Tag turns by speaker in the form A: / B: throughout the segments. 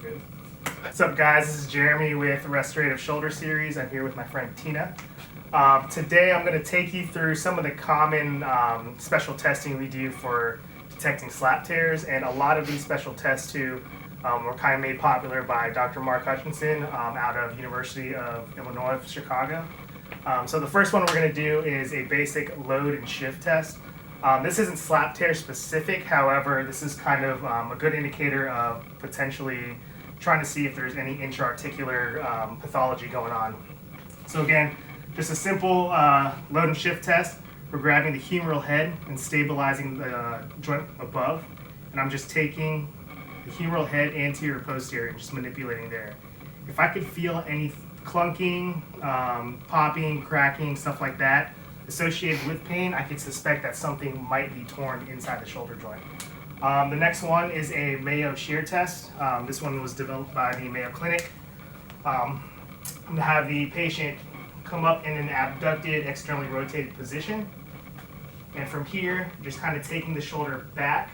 A: Good. What's up, guys? This is Jeremy with the Restorative Shoulder Series. I'm here with my friend Tina. Today I'm going to take you through some of the common special testing we do for detecting slap tears, and a lot of these special tests too were kind of made popular by Dr. Mark Hutchinson out of University of Illinois, Chicago. So the first one we're going to do is a basic load and shift test. This isn't slap tear specific, however, this is kind of a good indicator of potentially trying to see if there's any intra-articular pathology going on. So again, just a simple load and shift test. We're grabbing the humeral head and stabilizing the joint above, and I'm just taking the humeral head anterior posterior and just manipulating there. If I could feel any clunking, popping, cracking, stuff like that associated with pain, I could suspect that something might be torn inside the shoulder joint. The next one is a Mayo shear test. This one was developed by the Mayo Clinic. I'm going to have the patient come up in an abducted, externally rotated position. And from here, just kind of taking the shoulder back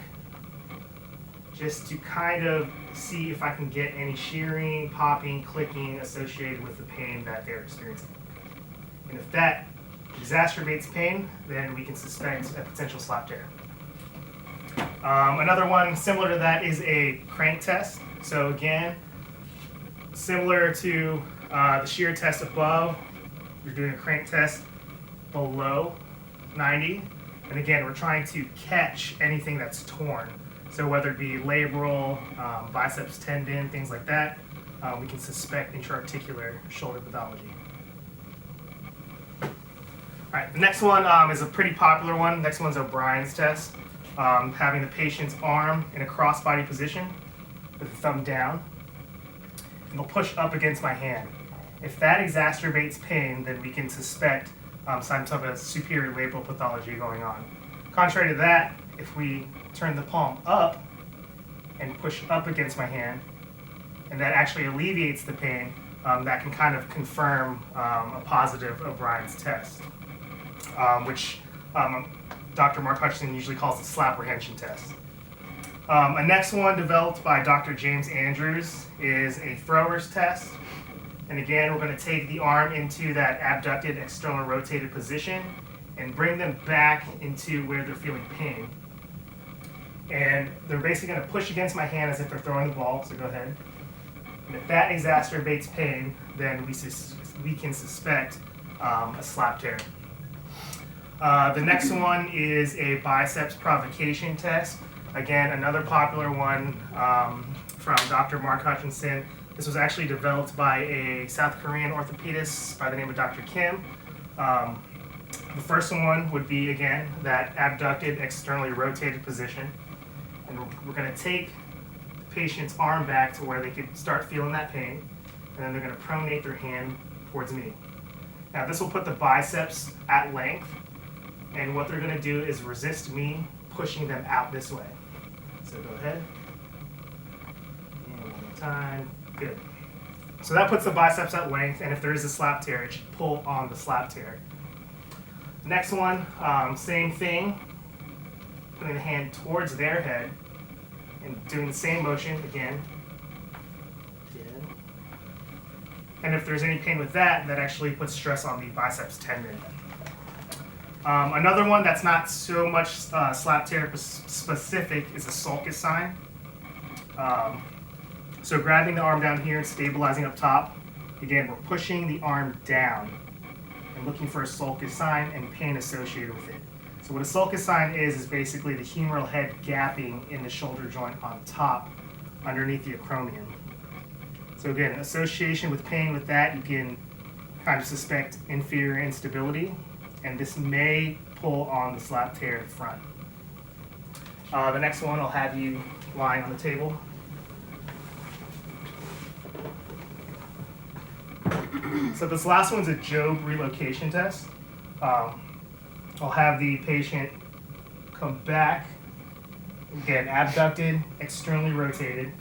A: just to kind of see if I can get any shearing, popping, clicking associated with the pain that they're experiencing. And if that exacerbates pain, then we can suspect a potential slap tear. Another one similar to that is a crank test. So again, similar to the shear test above, we're doing a crank test below 90. And again, we're trying to catch anything that's torn. So whether it be labral, biceps tendon, things like that, we can suspect intra-articular shoulder pathology. All right, the next one is a pretty popular one. Next one's a Bryans test. Having the patient's arm in a crossbody position with the thumb down, and they'll push up against my hand. If that exacerbates pain, then we can suspect some type of superior labral pathology going on. Contrary to that, if we turn the palm up and push up against my hand, and that actually alleviates the pain, that can kind of confirm a positive Bryans test, which Dr. Mark Hutchinson usually calls the slap rehension test. A next one developed by Dr. James Andrews is a thrower's test. And again, we're going to take the arm into that abducted, external rotated position and bring them back into where they're feeling pain. And they're basically going to push against my hand as if they're throwing the ball, so go ahead. And if that exacerbates pain, then we can suspect a slap tear. The next one is a biceps provocation test. Again, another popular one from Dr. Mark Hutchinson. This was actually developed by a South Korean orthopedist by the name of Dr. Kim. The first one would be, again, that abducted, externally rotated position. And we're going to take the patient's arm back to where they could start feeling that pain. And then they're going to pronate their hand towards me. Now, this will put the biceps at length. And what they're going to do is resist me pushing them out this way. So go ahead. And one more time. Good. So that puts the biceps at length, and if there is a slap tear, it should pull on the slap tear. Next one, same thing. Putting the hand towards their head and doing the same motion again. Good. And if there's any pain with that, that actually puts stress on the biceps tendon. Another one that's not so much slap tear specific is a sulcus sign. So grabbing the arm down here and stabilizing up top. Again, we're pushing the arm down and looking for a sulcus sign and pain associated with it. So what a sulcus sign is basically the humeral head gapping in the shoulder joint on top underneath the acromion. So again, association with pain with that, you can kind of suspect inferior instability, and this may pull on the slap tear in front. The next one, I'll have you lying on the table. So this last one's a Job relocation test. I'll have the patient come back, again, abducted, externally rotated.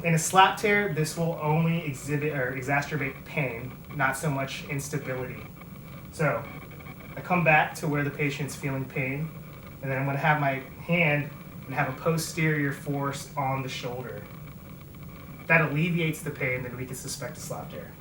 A: In a slap tear, this will only exhibit or exacerbate pain, not so much instability. So I come back to where the patient's feeling pain, and then I'm going to have my hand and have a posterior force on the shoulder. that alleviates the pain, then we can suspect a slop tear.